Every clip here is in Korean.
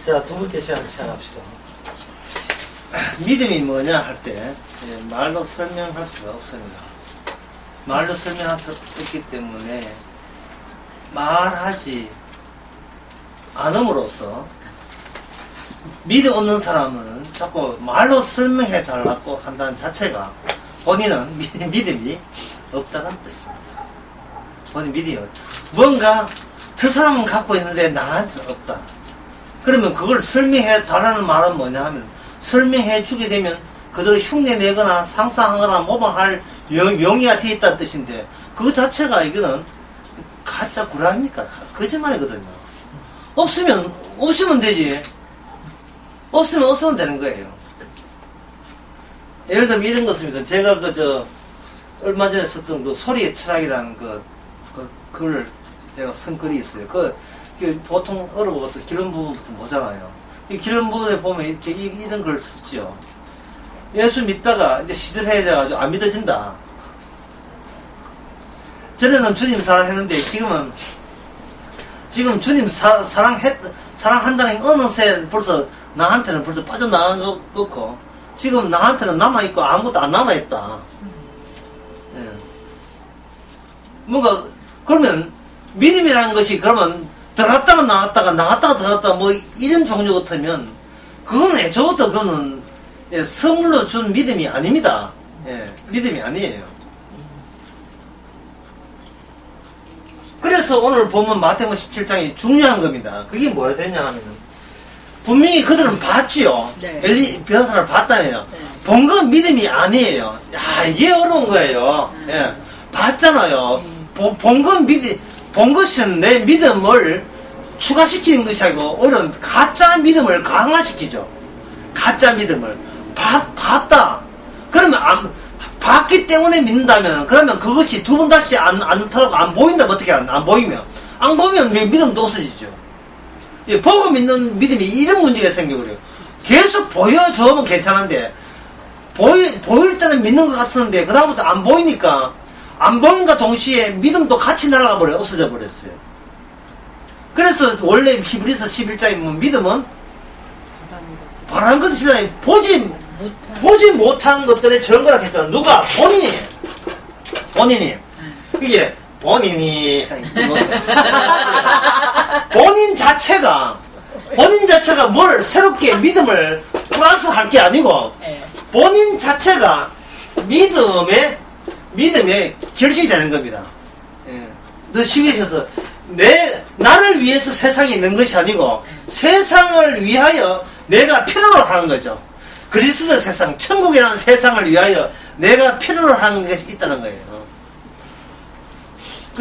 자, 두 번째 시간 시작합시다. 믿음이 뭐냐 할 때 말로 설명할 수가 없습니다. 말로 설명할 수 없기 때문에 말하지 않음으로써 믿음 없는 사람은 자꾸 말로 설명해 달라고 한다는 자체가 본인은 믿음이 없다는 뜻입니다. 본인 믿음이 없다. 뭔가 저 사람은 갖고 있는데 나한테는 없다. 그러면 그걸 설명해 달라는 말은 뭐냐 하면 설명해 주게 되면 그대로 흉내 내거나 상상하거나 모방할 용의가 되어 있다는 뜻인데 그 자체가 이거는 가짜 구라입니까? 거짓말이거든요. 없으면 되지. 없으면 되는 거예요. 예를 들면 이런 것입니다. 제가 얼마 전에 썼던 그 소리의 철학이라는 글을 내가 쓴 글이 있어요. 보통 어려워서 기름 부분부터 보잖아요. 이 기름 부분에 보면 이런 글을 썼지요. 예수 믿다가 이제 시절해져가지고 안 믿어진다. 전에는 주님 사랑했는데 지금 주님 사랑한다는 어느새 벌써 나한테는 벌써 빠져나간 것 같고 지금 나한테는 남아있고 아무것도 안 남아있다. 예. 뭔가 그러면 믿음이라는 것이 그러면 들어갔다가 나갔다가 들어갔다가 뭐 이런 종류 같으면 그거는 애초부터 그거는 선물로 준 믿음이 아닙니다. 예, 믿음이 아니에요. 그래서 오늘 보면 마태복음 17장이 중요한 겁니다. 그게 뭐가 되냐 하면은 분명히 그들은 봤지요. 네. 엘리 변호사를 봤다며요. 네. 본 건 믿음이 아니에요. 야, 이게 어려운 거예요. 예, 봤잖아요. 본 것은 내 믿음을 추가시키는 것이 아니고 오히려 가짜 믿음을 강화시키죠. 가짜 믿음을 봤다. 그러면 봤기 때문에 믿는다면 그러면 그것이 두 번 다시 않더라도 안 보인다면 어떻게 안 보이면 믿음도 없어지죠. 예, 보고 믿는 믿음이 이런 문제가 생겨버려요. 계속 보여주면 괜찮은데 보일 때는 믿는 것 같았는데 그 다음부터 안 보이니까 안 보인과 동시에 믿음도 같이 날아가 버려 없어져 버렸어요. 그래서 원래 히브리서 11장에 보면 믿음은 바라는 것이 보지 못한 것들의 증거라 했잖아. 누가? 본인이 이게 본인 자체가 뭘 새롭게 믿음을 플러스 할 게 아니고 본인 자체가 믿음의 결실이 되는 겁니다. 예. 더 쉽게 해서 나를 위해서 세상에 있는 것이 아니고 세상을 위하여 내가 필요로 하는 거죠. 그리스도 세상, 천국이라는 세상을 위하여 내가 필요로 하는 것이 있다는 거예요.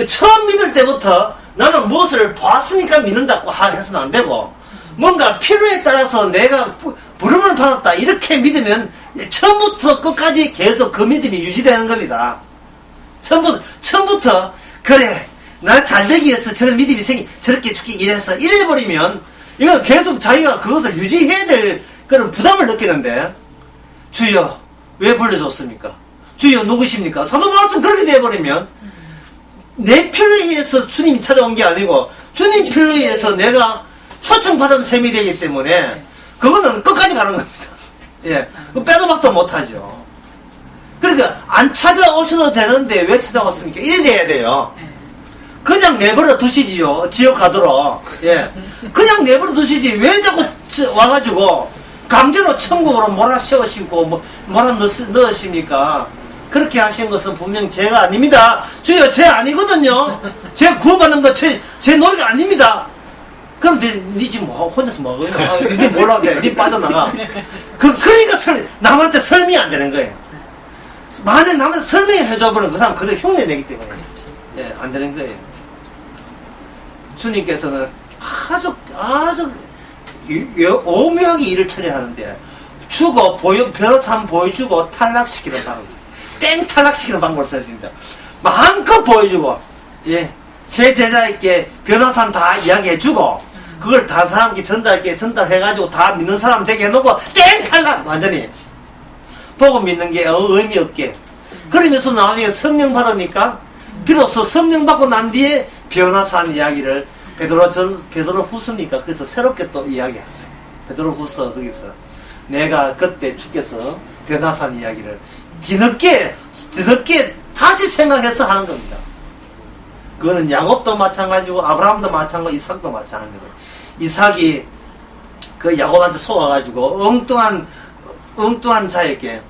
처음 믿을 때부터 나는 무엇을 봤으니까 믿는다고 해서는 안 되고 뭔가 필요에 따라서 내가 부름을 받았다 이렇게 믿으면 처음부터 끝까지 계속 그 믿음이 유지되는 겁니다. 처음부터 그래 나 잘되기 위해서 저런 믿음이 저렇게 죽기 이래버리면 이거 계속 자기가 그것을 유지해야 될 그런 부담을 느끼는데 주여 왜 불러줬습니까? 주여 누구십니까? 사도 바울처럼 그렇게 돼버리면 내 필요에 의해서 주님이 찾아온 게 아니고 주님 필요에 의해서 내가 초청받은 셈이 되기 때문에 그거는 끝까지 가는 겁니다. 예, 빼도 박도 못하죠. 그러니까 안 찾아오셔도 되는데 왜 찾아왔습니까? 이래 돼야 돼요. 그냥 내버려 두시지요. 지옥 가도록. 예, 그냥 내버려 두시지 왜 자꾸 와가지고 강제로 천국으로 몰아씌우시고 넣으십니까? 그렇게 하신 것은 분명 제가 아닙니다. 주여 제 아니거든요. 제가 구원받는 거 제 노력 아닙니다. 그럼 니 지금 혼자서 뭐하고 니 몰라 니 빠져나가. 그러니까 남한테 설명이 안 되는 거예요. 만약 남한테 설명해줘버리면 그 사람 그대로 흉내내기 때문에 예, 안 되는 거예요. 주님께서는 아주 오묘하게 일을 처리하는데 변호사 한번 보여주고 탈락시키는 방법, 탈락시키는 방법을 쓰십니다. 마음껏 보여주고, 예, 제 제자에게 변호사는 다 이야기해주고, 그걸 다른 사람께 전달해가지고 다 믿는 사람 되게 해놓고, 탈락! 완전히. 보고 믿는 게 의미 없게. 그러면서 나중에 성령 받으니까, 비로소 성령 받고 난 뒤에 변호사 한 이야기를 베드로 후서니까 그래서 새롭게 또 이야기하죠. 베드로후서 거기서 내가 그때 주께서 변화산 이야기를 뒤늦게 다시 생각해서 하는 겁니다. 그거는 야곱도 마찬가지고 아브라함도 마찬가지고 이삭도 마찬가지고 이삭이 그 야곱한테 속아가지고 엉뚱한 자에게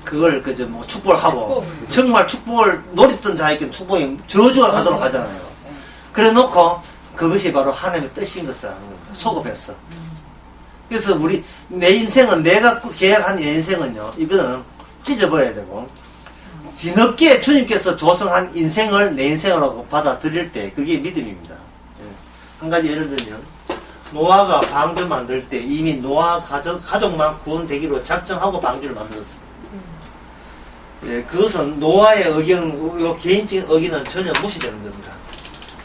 그걸 그저 뭐 축복을 하고 정말 축복을 노렸던 자에게 축복이 저주가 가도록 하잖아요. 그래 놓고 그것이 바로 하나님의 뜻인 것을 아는 겁니다. 소급했어. 그래서 내 인생은 내가 계약한 내 인생은요, 이거는 찢어버려야 되고, 뒤늦게 주님께서 조성한 인생을 내 인생으로 받아들일 때, 그게 믿음입니다. 한 가지 예를 들면, 노아가 방주 만들 때 이미 노아 가족만 구원되기로 작정하고 방주를 만들었습니다. 예, 그것은 노아의 의견, 개인적인 의견은 전혀 무시되는 겁니다.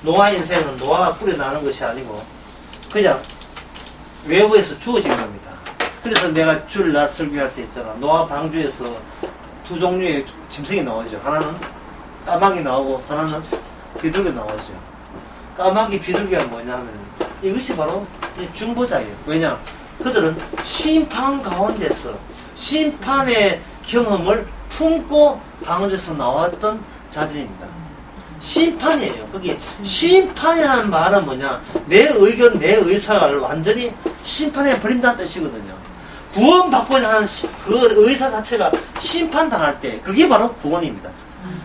노아 인생은 노아가 꾸려나는 것이 아니고, 그냥 외부에서 주어진 겁니다. 그래서 내가 주일날 설교할 때 있잖아. 노아 방주에서 두 종류의 짐승이 나오죠. 하나는 까마귀 나오고 하나는 비둘기 나오죠. 까마귀 비둘기가 뭐냐면 이것이 바로 중보자예요. 왜냐? 그들은 심판 가운데서 심판의 경험을 품고 방주에서 나왔던 자들입니다. 심판이에요. 그게 심판이라는 말은 뭐냐? 내 의견, 내 의사를 완전히 심판해 버린다는 뜻이거든요. 구원받고자 하는 그 의사 자체가 심판당할 때 그게 바로 구원입니다.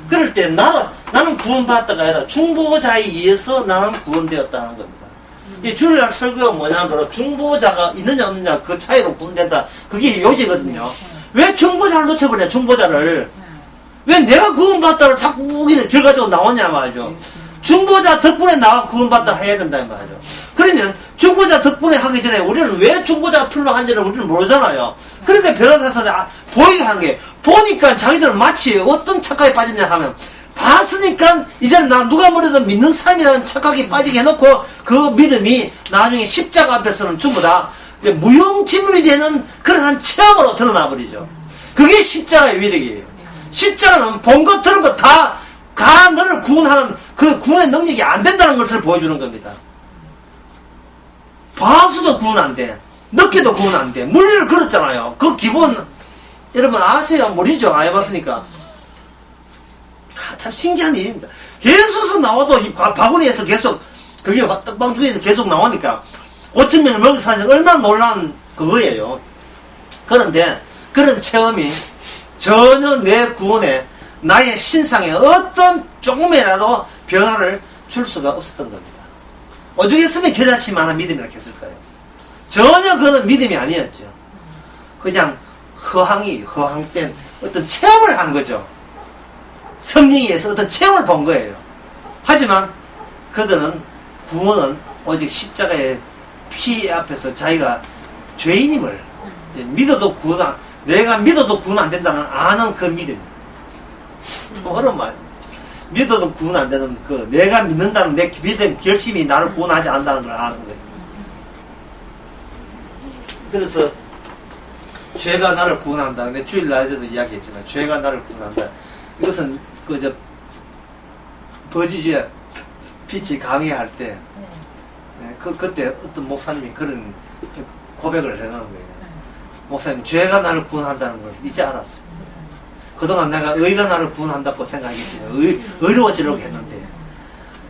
그럴 때 나는 구원받았다가 아니라 중보자에 의해서 나는 구원되었다는 겁니다. 이 주일날 설교가 뭐냐면 바로 중보자가 있느냐 없느냐 그 차이로 구원된다. 그게 요지거든요. 왜 중보자를 놓쳐버려? 중보자를 왜 내가 구원받다를 자꾸 우기는 결과적으로 나오냐 말이죠. 중보자 덕분에 나가 구원받다 해야 된다 말이죠. 그러면 중보자 덕분에 하기 전에 우리는 왜 중보자가 필요한지를 우리는 모르잖아요. 그러니까 변호사에서 보이게 하는 게 보니까 자기들은 마치 어떤 착각에 빠졌냐 하면 봤으니까 이제는 나 누가 뭐래도 믿는 사람이라는 착각에 빠지게 해놓고 그 믿음이 나중에 십자가 앞에서는 전부 다 무용지물이 되는 그러한 체험으로 드러나 버리죠. 그게 십자가의 위력이에요. 십자가는 본 것 들은 것 다 너를 구원하는 그 구원의 능력이 안 된다는 것을 보여주는 겁니다. 봐서도 구원 안 돼. 늦게도 구원 안 돼. 물리를 걸었잖아요. 그 기본 여러분 아세요? 모르죠? 안 해봤으니까. 참 신기한 일입니다. 계속 나와도 이 바구니에서 계속 그게 떡방 중에서 계속 나오니까 5,000명을 먹여 사실 얼마나 놀라운 그거예요. 그런데 그런 체험이 전혀 내 구원에 나의 신상에 어떤 조금이라도 변화를 줄 수가 없었던 겁니다. 오죽했으면 겨자씨만한 믿음이라고 했을까요? 전혀 그는 믿음이 아니었죠. 그냥 허황된 어떤 체험을 한 거죠. 성령에 의해서 어떤 체험을 본 거예요. 하지만 그들은 구원은 오직 십자가의 피 앞에서 자기가 죄인임을 믿어도 내가 믿어도 구원 안 된다는 아는 그 믿음. 어려운 말. 믿어도 구원 안 되는 내가 믿는다는 내 믿음 결심이 나를 구원하지 않는다는 걸 아는 거예요. 그래서 죄가 나를 구원한다. 근데 주일날에도 이야기했지만 죄가 나를 구원한다. 이것은 버지지에 피치 강의할 때 그때 어떤 목사님이 그런 고백을 해놓은 거예요. 목사님, 죄가 나를 구원한다는 걸 이제 알았어요. 그동안 내가 의가 나를 구원한다고 생각했기 때문에 의로워지려고 했는데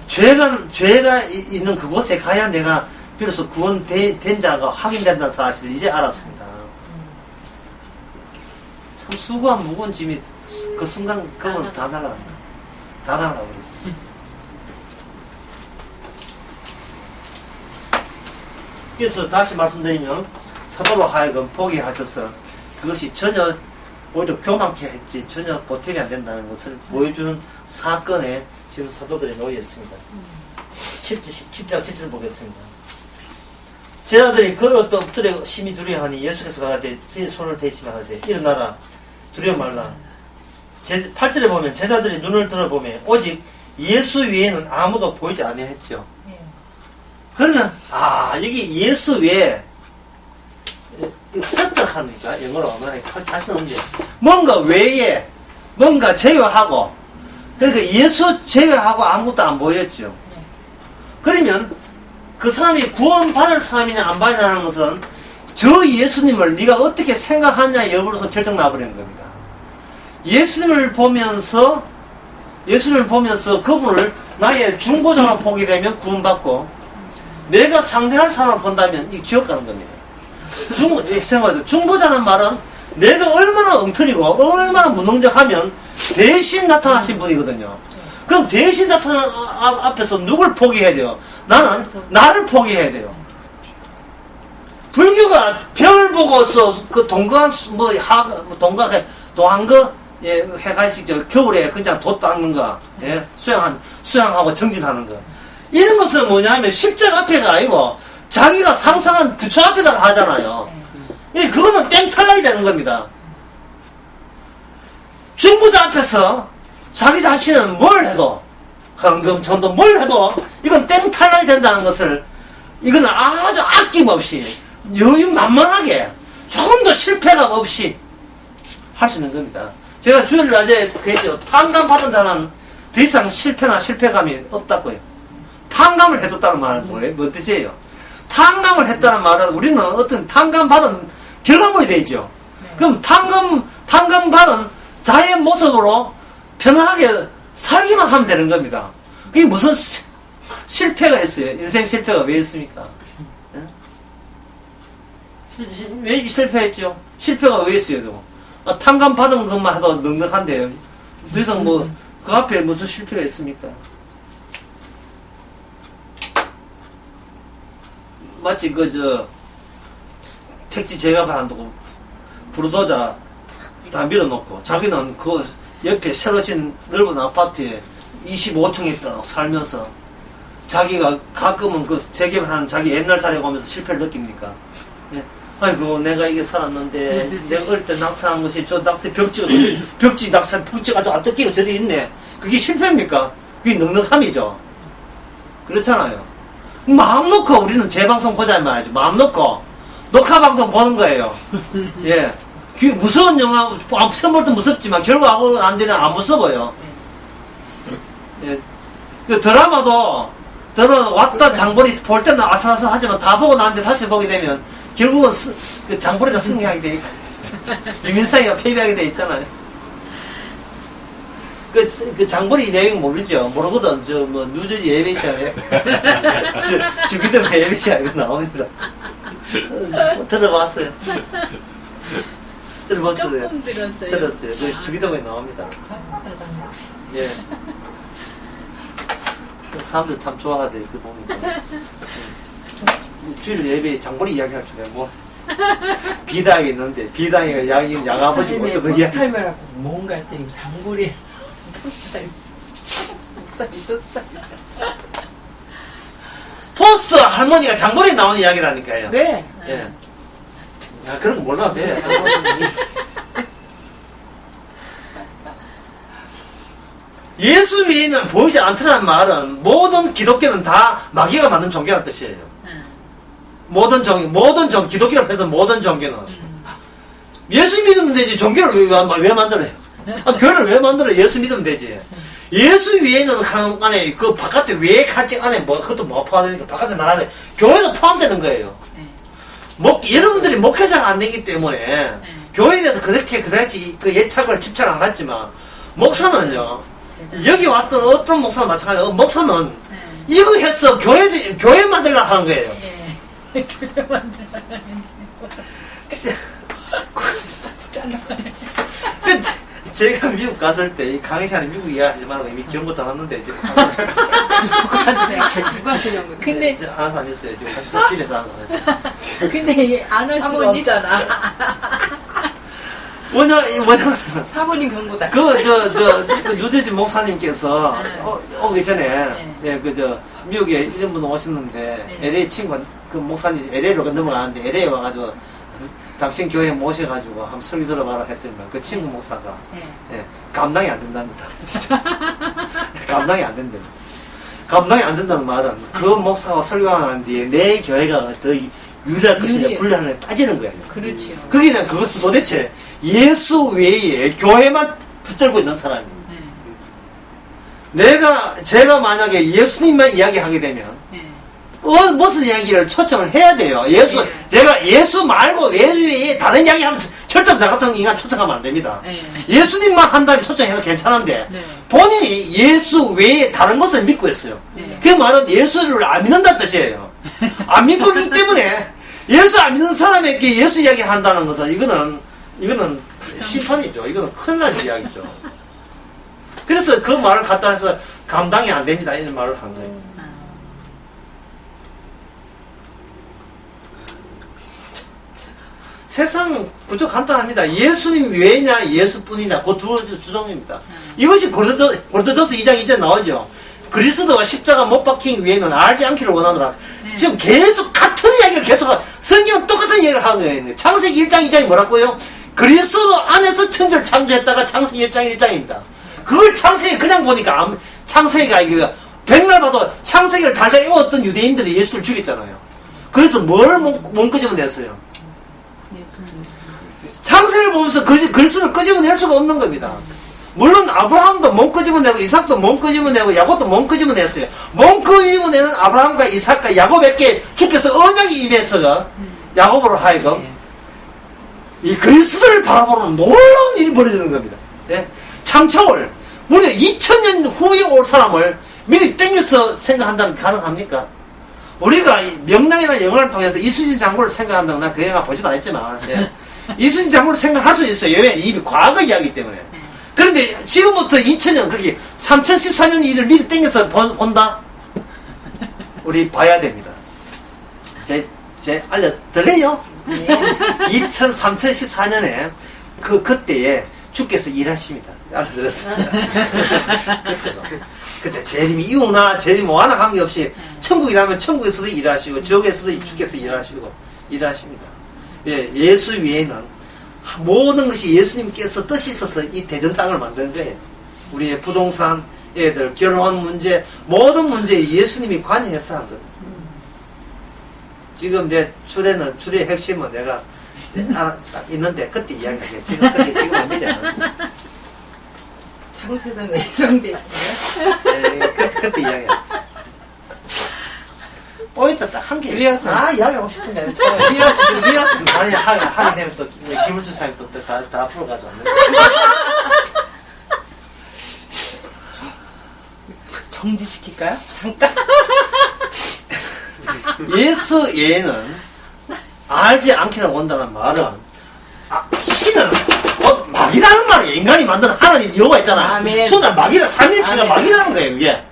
죄가 있는 그곳에 가야 내가 비로소 구원된 자가 확인된다는 사실을 이제 알았습니다. 참 수고한 무거운 짐이 그 순간 그건 다 날아간다. 다 날아가 버렸어. 그래서 다시 말씀드리면 사도로 하여금 포기하셔서 그것이 전혀 오히려 교만케 했지 전혀 보탬이 안 된다는 것을 보여주는 사건에 지금 사도들이 놓여 있습니다. 7장 7절 보겠습니다. 제자들이 걸어 또 엎드려 심히 두려워하니 예수께서 가라되 제 손을 대시며 하세요. 일어나라 두려워 말라. 8절에 보면 제자들이 눈을 들어보면 오직 예수 외에는 아무도 보이지 아니했죠. 그러면 여기 예수 외에 설득합니까? 영어로 자신 없는 뭔가 외에 뭔가 제외하고 그러니까 예수 제외하고 아무것도 안 보였죠. 그러면 그 사람이 구원받을 사람이냐 안 받느냐는 것은 저 예수님을 네가 어떻게 생각하냐 여부로서 결정 나버리는 겁니다. 예수님을 보면서 그분을 나의 중보자로 보게 되면 구원받고, 내가 상대할 사람을 본다면 이 지옥 가는 겁니다. 생각하죠. 중보자는 말은 내가 얼마나 엉터리고 얼마나 무능력하면 대신 나타나신 분이거든요. 그럼 대신 나타난 앞에서 누굴 포기해야 돼요? 나는 나를 포기해야 돼요. 불교가 별 보고서 그 동거한 동한 거, 예, 해가지고 겨울에 그냥 돛 닦는 거, 예, 수양하고 정진하는 거. 이런 것은 뭐냐면 십자가 앞에가 아니고 자기가 상상한 부처 앞에다가 하잖아요. 예, 그거는 땡탈락이 되는 겁니다. 중보자 앞에서 자기 자신은 뭘 해도, 헌금, 전도 뭘 해도 이건 땡탈락이 된다는 것을, 이거는 아주 아낌없이 여유 만만하게 조금도 실패감 없이 할 수 있는 겁니다. 제가 주일 낮에 그랬죠. 탕감 받은 자는 더 이상 실패나 실패감이 없다고요. 탕감을 해줬다는 말은 뭐예요? 뭐 뜻이에요? 탕감을 했다는 말은 우리는 어떤 탕감 받은 결과물이 되죠. 그럼 탕감 받은 자의 모습으로 편안하게 살기만 하면 되는 겁니다. 그게 무슨 실패가 있어요? 인생 실패가 왜 있습니까? 왜 실패했죠? 실패가 왜 있어요? 탕감 받은 것만 해도 넉넉한데요. 더 이상 뭐 그 앞에 무슨 실패가 있습니까? 마치 택지 제값한다고 부르도자 다 밀어놓고 자기는 그 옆에 새로 진 넓은 아파트에 25층에 딱 살면서 자기가 가끔은 그 재개발하는 자기 옛날 자리에 가면서 실패를 느낍니까? 예. 아이고 내가 이게 살았는데 내가 어릴 때 낙서한 것이 저 낙서 벽지가 아주 어떻게 저리 있네. 그게 실패입니까? 그게 넉넉함이죠. 그렇잖아요. 마음 놓고 우리는 재방송 보자 말이죠. 마음 놓고 녹화방송 보는 거예요. 예. 무서운 영화, 처음 볼 때 무섭지만 결과하고 안 되면 안 무서워요. 예. 그 드라마도 왔다 장보리 볼 때는 아슬아슬하지만 다 보고 나는데 다시 보게 되면 결국은 그 장보리가 승리하게 되니까 유민상이가 패배하게 돼 있잖아요. 그 장보리 내용 모르죠? 모르거든. 누저지 예배시아에 주기도 예배시아 이거 나옵니다. 들어봤어요. 들어봤어요. 조금 들었어요. 들었어요. 그 주기도에 나옵니다. 예. 사람들 참 좋아하대, 그 보니까. 주일 예배 장보리 이야기 할 줄에 뭐. 비당이 있는데, 비당이가 양아버지고 어떤 이야기. 토스타임이라고 뭔가 했더니 장보리 토스타임. 목사님 토스타임. 토스트 할머니가 장보리에 나오는 이야기라니까요. 네. 예. 야, 그런 거 몰라도 돼. 예수 위에는 보이지 않더라는 말은 모든 기독교는 다 마귀가 만든 종교라는 뜻이에요. 모든 기독교를 해서 모든 종교는. 예수 믿으면 되지. 종교를 왜 만들어요? 교회를 왜 만들어요? 예수 믿으면 되지. 예수 위에는 안에 그 바깥에 왜 갈지 안에 뭐 그것도 뭐 포함되니까 바깥에 나가는데 교회도 포함되는 거예요. 여러분들이 목회자가 안 되기 때문에 교회에 대해서 그렇게 그 예착을 집착을 안 했지만 목사는요. 여기 왔던 어떤 목사는 마찬가지로 목사는 이거 해서 교회 만들려고 하는 거예요. 교회 만들려고 하는데 제가 미국 갔을 때 이 강의시간에 미국 이야기하지 말고 이미 경고 당했는데 지금 누구한테 연구? 근데 아는 사람 있어요. 지금 84집에서 하는 거예요. 근데 안 할 수가 없잖아. 뭐냐면 사모님 경고다. 그 유재진 목사님께서 오기 전에 미국에 이런 분 오셨는데 LA 친구가 그 목사님 LA로 넘어가는데 LA에 와가지고 당신 교회 모셔가지고 한번 설교 들어봐라 했더니 그 친구 목사가 감당이 안 된답니다. 감당이 안 된다. 감당이 안 된다는 말은 그 목사가 설교하는 뒤에 내 교회가 더 유리할 것이냐 불리하느냐 따지는 거예요. 그렇지요. 그게 그것도 도대체 예수 외에 교회만 붙들고 있는 사람입니다. 제가 만약에 예수님만 이야기하게 되면 무슨 이야기를 초청을 해야 돼요. 예수, 네. 제가 예수 말고 예수 외에 다른 이야기 하면 절대 저 같은 인간 초청하면 안 됩니다. 네. 예수님만 한다면 초청해도 괜찮은데, 네. 본인이 예수 외에 다른 것을 믿고 있어요. 네. 그 말은 예수를 안 믿는다는 뜻이에요. 안 믿고 있기 때문에, 예수 안 믿는 사람에게 예수 이야기 한다는 것은, 이거는 심판이죠. 이거는 큰일 날 이야기죠. 그래서 그 말을 갖다 해서 감당이 안 됩니다. 이런 말을 한 거예요. 세상 구조 간단합니다. 예수님 외냐 예수뿐이냐 그 두 주종입니다. 이것이 고린도전서 2장 2절 나오죠. 그리스도와 십자가 못 박힌 외에는 알지 않기를 원하노라. 지금 계속 같은 이야기를 계속 성경은 똑같은 이야기를 하는 거예요. 창세기 1장 2장이 뭐라고요? 그리스도 안에서 천지를 창조했다가 창세기 1장 1장입니다. 그걸 창세기 그냥 보니까 창세기가 이거 백날 봐도 창세기를 달달 외웠던 유대인들이 예수를 죽였잖아요. 그래서 뭘 끄집어냈어요? 창세를 보면서 그리스도를 끄집어낼 수가 없는 겁니다. 물론 아브라함도 몸 끄집어내고 이삭도 몸 끄집어내고 야곱도 몸 끄집어냈어요. 몸 끄집어내는 아브라함과 이삭과 야곱에게 주께서 언약이 임해서 야곱으로 하여금 이 그리스도를 바라보는 놀라운 일이 벌어지는 겁니다. 예? 창조월 무려 2000년 후에 올 사람을 미리 땡겨서 생각한다면 가능합니까? 우리가 명랑이나 영화를 통해서 이순신 장군을 생각한다고 난 그 영화 보지도 않았지만 예. 이순신 장군을 생각할 수 있어요. 왜? 이미 과거 이야기 때문에. 그런데 지금부터 2000년, 그게 3014년 일을 미리 땡겨서 본다? 우리 봐야 됩니다. 제 알려드려요? 네. 3014년에 그때에 주께서 일하십니다. 알려드렸습니다. 그때 재림이 이오나 재림 와나 관계없이 천국이라면 천국에서도 일하시고 지옥에서도 주께서 일하십니다. 예, 예수 외에는 모든 것이 예수님께서 뜻이 있어서 이 대전 땅을 만든 거예요. 우리의 부동산, 애들, 결혼 문제, 모든 문제에 예수님이 관여해서 한 거예요. 지금 내 출의 핵심은 내가 딱 있는데 그때 이야기할게요. 지금 아니잖아. 창세는 예정돼 있고요. 그때 이야기해. 포인트 딱 한 개. 리허설. 이야기하고 싶은 게 아니라. 리허설. 아니, 하게 되면 또, 김을수 사장님 또 다 풀어가지고. 정지시킬까요? 잠깐. 예수 외에는 알지 않기를 원다는 말은, 신은, 막이라는 말이에요. 인간이 만든 하나님 여호와 있잖아. 아멘. 순간 막이라, 삼일체가 아멘. 막이라는 거예요, 이게.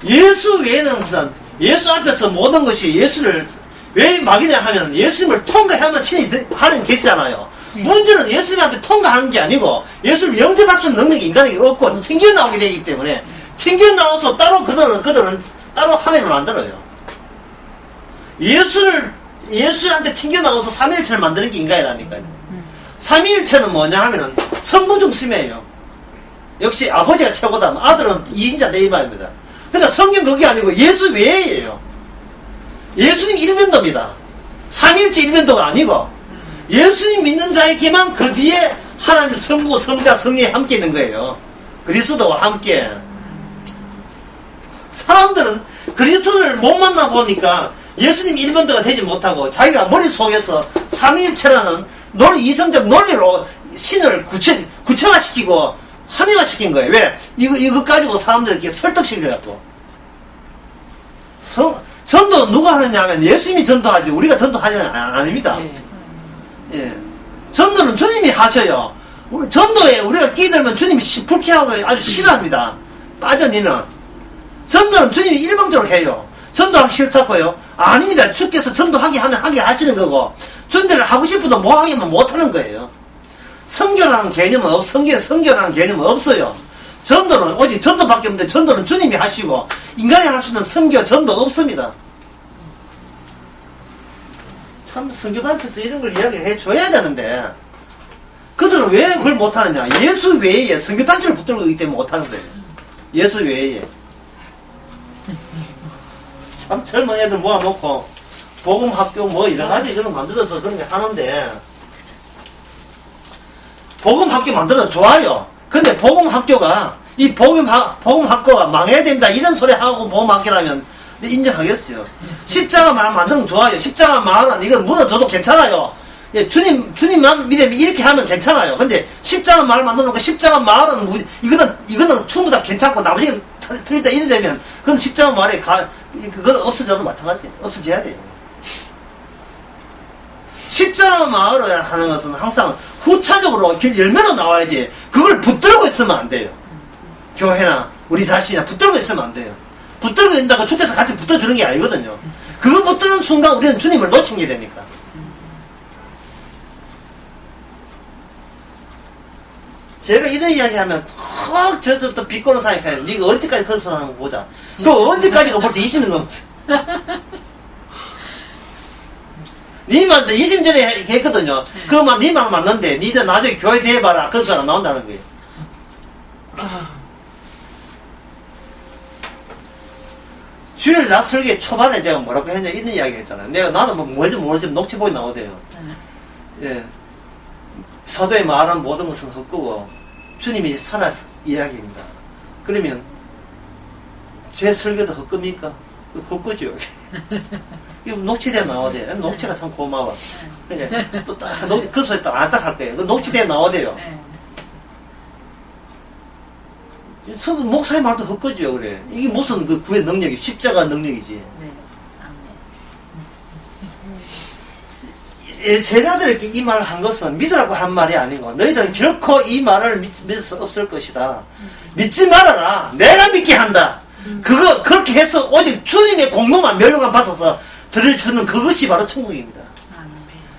예수 외에는 우선 예수 앞에서 모든 것이 예수를 왜 막이냐 하면 예수님을 통과하면 신이 하나님 계시잖아요. 문제는 예수님 앞에 통과하는 게 아니고 예수를 영접할 수 있는 능력이 인간에게 없고 튕겨 나오게 되기 때문에 튕겨 나와서 따로 그들은 따로 하나님을 만들어요. 예수한테 튕겨 나와서 삼위일체를 만드는 게 인간이라니까요. 삼위일체는 뭐냐 하면은 성부 중심이에요. 역시 아버지가 최고다. 아들은 2인자 내 이 말입니다. 근데 성경 그게 아니고 예수 외에예요. 예수님 일면도입니다. 삼일째 일면도가 아니고 예수님 믿는 자에게만 그 뒤에 하나님 성부, 성자, 성령이 함께 있는 거예요. 그리스도와 함께. 사람들은 그리스도를 못 만나 보니까 예수님 일면도가 되지 못하고 자기가 머릿속에서 삼위일체라는 이성적 논리로 신을 구체화시키고 합의화시킨 거예요. 왜? 이거 가지고 사람들을 이렇게 설득시키려고. 전도 누가 하느냐 하면 예수님이 전도하지 우리가 전도하지 아닙니다. 예. 전도는 주님이 하셔요. 전도에 우리가 끼들면 주님이 불쾌하고 아주 싫어합니다. 빠져니는. 전도는 주님이 일방적으로 해요. 전도하기 싫다고요? 아닙니다. 주께서 전도하게 하면 하게 하시는 거고 전도를 하고 싶어도 뭐 하기만 못하는 거예요. 성교라는 개념은 성교라는 개념은 없어요. 전도는 오직 전도밖에 없는데 전도는 주님이 하시고 인간이 할 수 있는 성교, 전도 없습니다. 참 선교단체에서 이런 걸 이야기해 줘야 되는데 그들은 왜 그걸 못하느냐. 예수 외에 선교단체를 붙들고 있기 때문에 못하는 거예요. 예수 외에. 참 젊은 애들 모아놓고 복음학교 뭐 여러가지 그런 거 만들어서 그런 게 하는데 복음학교 만들어도 좋아요. 근데 복음학교가 이 복음학교가 망해야 됩니다. 이런 소리 하고 복음학교라면 인정하겠어요. 십자가 말 만드는 건 좋아요. 십자가 말은 이건 무너져도 괜찮아요. 예, 주님만 믿으면 이렇게 하면 괜찮아요. 근데 십자가 말 만드는 거 십자가 말은 이거는 전부 다 괜찮고 나머지는 틀리다 이래 되면 그건 십자가 말에 그건 없어져도 마찬가지예요. 없어져야 돼요. 십자가 말을 하는 것은 항상 후차적으로 열매로 나와야지 그걸 붙들고 있으면 안 돼요. 교회나 우리 자신이나 붙들고 있으면 안 돼요. 붙들고 있다고 주께서 같이 붙어주는 게 아니거든요. 그거 붙드는 순간 우리는 주님을 놓친 게 되니까. 제가 이런 이야기 하면 저 또 비꼬는 사이에 네가 언제까지 그런 소리 하는 거 보자. 그 언제까지가 벌써 20년 넘었어. 니만 20년 전에 했거든요. 그만 니만 맞는데 니들 나중에 교회 대해봐라. 그런 소리 안 나온다는 거예요. 주일 날 설계 초반에 제가 뭐라고 했냐 이런 이야기 했잖아요. 나도 뭐 뭔지 모르지만 녹취본이 나오대요. 예. 사도의 말한 모든 것은 헛구고 주님이 살아서 이야기입니다. 그러면 제 설교도 헛겁니까? 헛구죠. 이거 녹취돼 나와대요. 녹취가 참 고마워. 또 딱 그 소리 딱 안딱할 거예요. 그 녹취돼 나와대요. 서부 목사의 말도 헛거지요, 그래. 이게 무슨 그 구의 능력이, 십자가 능력이지. 제자들에게 이 말을 한 것은 믿으라고 한 말이 아니고, 너희들은 결코 이 말을 믿을 수 없을 것이다. 믿지 말아라. 내가 믿게 한다. 그렇게 해서 오직 주님의 공로만 멸류관 받아서 들려주는 그것이 바로 천국입니다.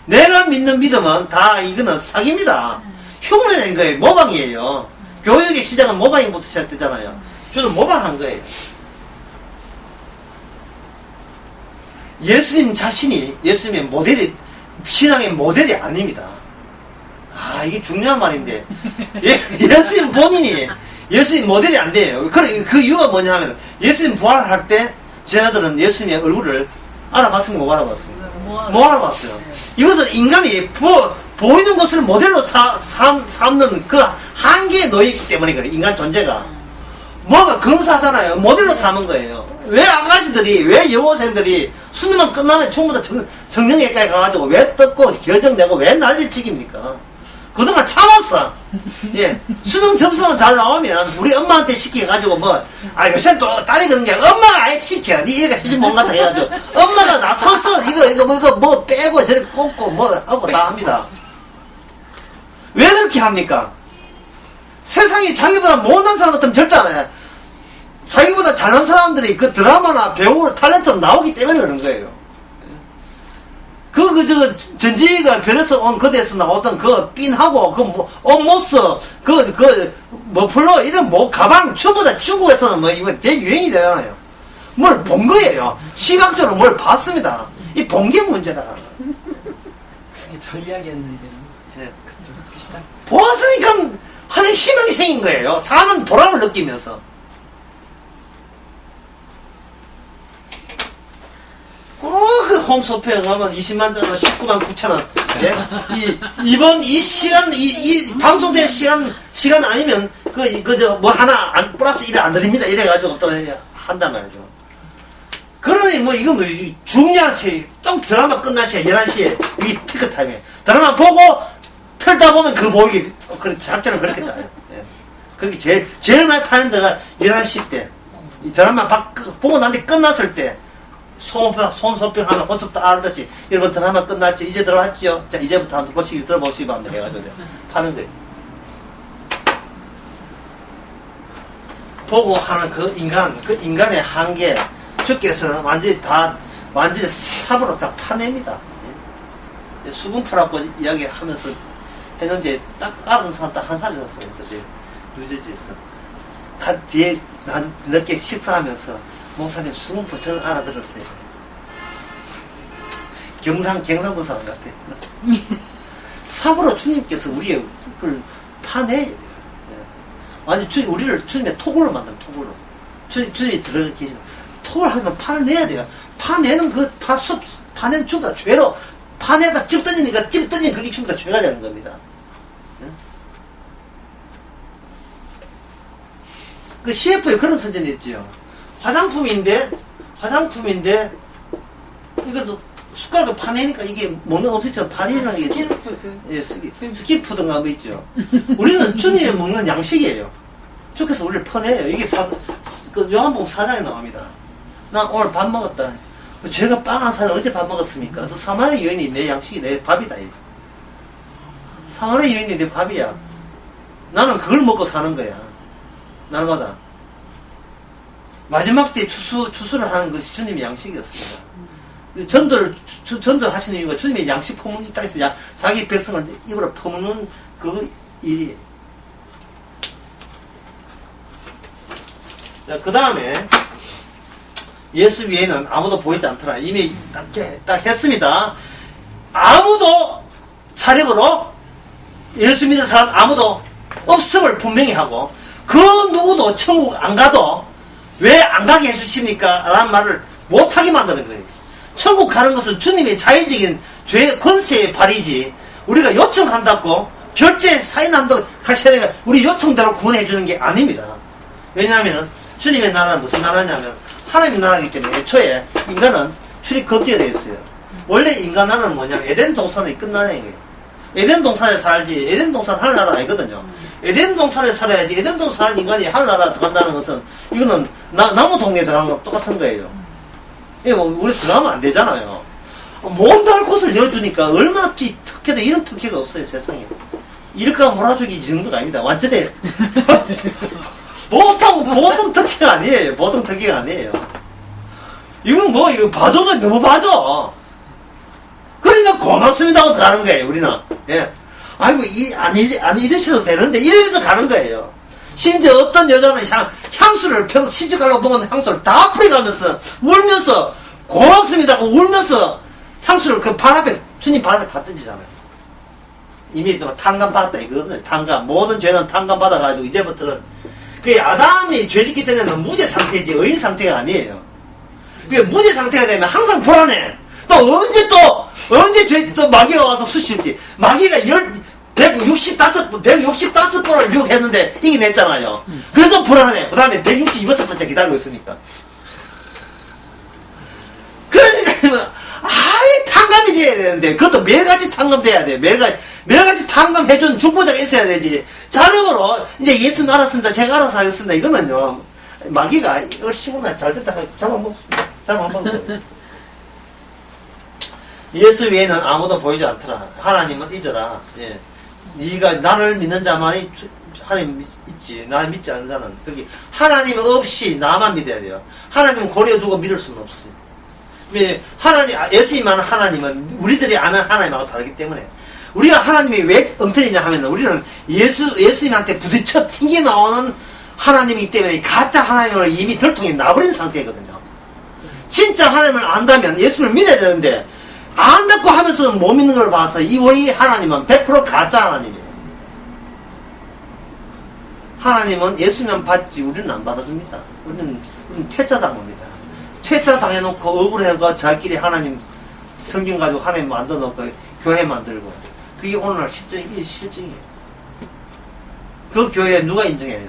내가 믿는 믿음은 다 이거는 사기입니다. 흉내낸 거예요. 모방이에요. 교육의 시작은 모방부터 시작되잖아요. 주는 모방한 거예요. 예수님 자신이 예수님의 모델이 신앙의 모델이 아닙니다. 이게 중요한 말인데 예수님 본인이 예수님 모델이 안 돼요. 그 이유가 뭐냐 하면 예수님 부활할 때 제자들은 예수님의 얼굴을 알아봤습니까? 못 알아봤습니까? 못 알아봤어요. 이것은 인간이 보이는 것을 모델로 삼는 그 한계에 놓여있기 때문에 그래. 인간 존재가 뭐가 근사하잖아요. 모델로 삼은 거예요. 왜 아가씨들이, 왜 여고생들이 수능만 끝나면 전부 다 정형외과에 가가지고 왜 뜯고 결정내고 왜 난리를 치깁니까? 그동안 참았어. 예. 수능 점수만 잘 나오면 우리 엄마한테 시켜가지고 요새 또 딸이 그런 게 엄마가 아예 시켜. 니 이거 해지 못 같다 해가지고 엄마가 나서서 이거 빼고 저렇게 꽂고 하고 다 합니다. 왜 그렇게 합니까? 세상에 자기보다 못난 사람 같으면 절대 안 해. 자기보다 잘난 사람들이 그 드라마나 배우 탤런트로 나오기 때문에 그런 거예요. 전지희가 별에서 온 그대에서 나왔던 그 핀하고 옷모습 머플러 이런 가방 전부 다 중국에서는 이거 대유행이 되잖아요. 뭘 본 거예요. 시각적으로 뭘 봤습니다. 이 본 게 문제다. 그게 저 이야기였는데. 예. 보았으니까 하는 희망이 생긴 거예요. 사는 보람을 느끼면서. 그 홈쇼핑에 가면 20만짜리 19만 9천원. 예? 이번 이 시간, 이 방송된 시간 아니면, 하나, 플러스 1을 안 드립니다. 이래가지고 또 한단 말이죠. 그러니 이건 중요한 또 드라마 끝날 시간 11시에, 이 피크 타임에. 드라마 보고, 틀다 보면 보이기, 작전을 그렇게 따요. 예. 그렇게 제일 많이 파는 데가 11시 때. 이 드라마 보고 난 뒤 끝났을 때, 솜소병 하나 혼섭 다 알듯이 여러분 드라마 끝났죠? 이제 들어왔죠? 자 이제부터 한번 들어보시기 바랍니다 해가지고 파는 거예요. 보고 하는 그 인간의 한계 주께서는 완전히 삽으로 다 파냅니다. 예. 수분 풀라고 이야기하면서 했는데 딱 알아듣는 사람 딱 한 살이었어요. 그때 뉴저지에서 뒤에 늦게 식사하면서 목사님 수금포 저는 알아들었어요. 경상도 사람 같아. 삽으로 주님께서 우리의 그걸 파내야 돼요. 완전 우리를 주님의 토굴로 만든 토굴로. 주님이 들어가 계시는 토굴 하면 판을 내야 돼요. 파내는 파내는 전부 다 죄로 파내가 집 던지니까 집 던진 그게 전부 다 죄가 되는 겁니다. 그 CF에 그런 선전이 있지요. 화장품인데 이것도 숟가락을 파내니까 이게 먹는 음식처럼 파내는 게 스킨푸드. 예, 스킨푸드가 뭐 있죠. 우리는 주님이 먹는 양식이에요. 주께서 우리를 퍼내요. 이게 그 요한복음 4장에 나옵니다. 나 오늘 밥 먹었다. 제가 빵 한 사람 어제 밥 먹었습니까? 그래서 사마리아 여인이 내 양식이 내 밥이다. 사마리아 여인이 내 밥이야. 나는 그걸 먹고 사는 거야. 날마다. 마지막 때 추수를 하는 것이 주님의 양식이었습니다. 전도를 하시는 이유가 주님의 양식 퍼먹는 땅에서 자기 백성을 입으로 퍼먹는 그 일이. 자, 그 다음에 예수 위에는 아무도 보이지 않더라. 이미 딱 했습니다. 아무도 차례로 예수 믿는 사람 아무도 없음을 분명히 하고, 그 누구도 천국 안 가도 왜 안 가게 해주십니까? 라는 말을 못하게 만드는 거예요. 천국 가는 것은 주님의 자의적인 죄 권세의 발휘지, 우리가 요청한다고 결제 사인한다고 하셔야 되니까 우리 요청대로 구원해 주는 게 아닙니다. 왜냐하면 주님의 나라는 무슨 나라냐면 하나님의 나라이기 때문에 애초에 인간은 출입 금지가 되어 있어요. 원래 인간 나라는 뭐냐면 에덴 동산이 끝나는 얘기예요. 에덴 동산에 살지, 에덴 동산 하늘나라 아니거든요. 에덴 동산에 살아야지, 에덴 동산 인간이 하늘나라 들어간다는 것은, 이거는 나무 동네에 들어가는 거랑 똑같은 거예요. 이거 뭐 우리 들어가면 안 되잖아요. 몸다할 곳을 내어주니까 얼마나 특혜도 이런 특혜가 없어요, 세상에. 이럴까 몰아주기 이 정도가 아닙니다. 완전히 보통 특혜가 아니에요. 보통 특혜가 아니에요. 이건 뭐, 이거 봐줘도 너무 봐줘. 그러니까 고맙습니다 하고 가는 거예요, 우리는. 예. 아이고, 안 이러셔도 되는데, 이러면서 가는 거예요. 심지어 어떤 여자는 향수를 펴서 시집가려고 먹은 향수를 다 뿌려가면서, 울면서, 고맙습니다 하고 울면서, 향수를 그 발 앞에, 주님 발 앞에 다 던지잖아요. 이미 탕감 받았다, 이거는. 탕감. 모든 죄는 탕감 받아가지고, 이제부터는. 그 아담이 죄 짓기 전에는 무죄 상태지, 의인 상태가 아니에요. 그 무죄 상태가 되면 항상 불안해. 언제 또 마귀가 와서 수시했지. 마귀가 165번을 유혹했는데 이겨냈잖아요. 그래도 불안해. 그 다음에 166번째 기다리고 있으니까. 그러니까, 탕감이 돼야 되는데, 그것도 매일같이 탕감돼야 돼. 매일같이 탕감해준 중보자가 있어야 되지. 자력으로, 이제 예수 알았습니다. 제가 알아서 하겠습니다. 이거는요, 마귀가 얼씨구나 잘 됐다 잡아먹습니다. 잡아먹는 예수 외에는 아무도 보이지 않더라. 하나님은 잊어라. 예. 네가 나를 믿는 자만이 하나님 있지. 나 믿지 않는 자는. 거기 하나님 없이 나만 믿어야 돼요. 하나님은 고려 두고 믿을 수는 없어요. 왜 예수님만 하나님은 우리들이 아는 하나님하고 다르기 때문에, 우리가 하나님이 왜 엉터리냐 하면, 우리는 예수님한테 부딪혀 튕겨 나오는 하나님이기 때문에 가짜 하나님을 이미 덜통에 놔버린 상태거든요. 진짜 하나님을 안다면 예수를 믿어야 되는데, 안 듣고 하면서 못 믿는 걸 봐서 이 하나님은 100% 가짜 하나님이에요. 하나님은 예수만 받지 우리는 안 받아줍니다. 우리는 퇴짜당합니다. 퇴짜당해놓고 억울해가 자기끼리 하나님 성경 가지고 하나님 만들어놓고 교회 만들고, 그게 오늘날 실정이에요. 그 교회 누가 인정해요?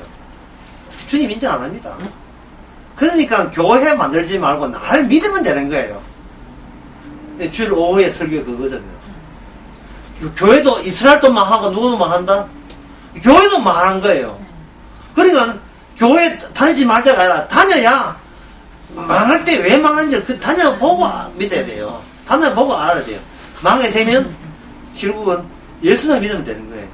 주님 인정 안 합니다. 그러니까 교회 만들지 말고 날 믿으면 되는 거예요. 주일 오후에 설교 그거잖아요. 교회도 이스라엘도 망하고 누구도 망한다? 교회도 망하는 거예요. 그러니까 교회 다니지 말자가 아니라 다녀야 망할 때 왜 망하는지 다녀보고 믿어야 돼요. 다녀보고 알아야 돼요. 망하게 되면 결국은 예수만 믿으면 되는 거예요.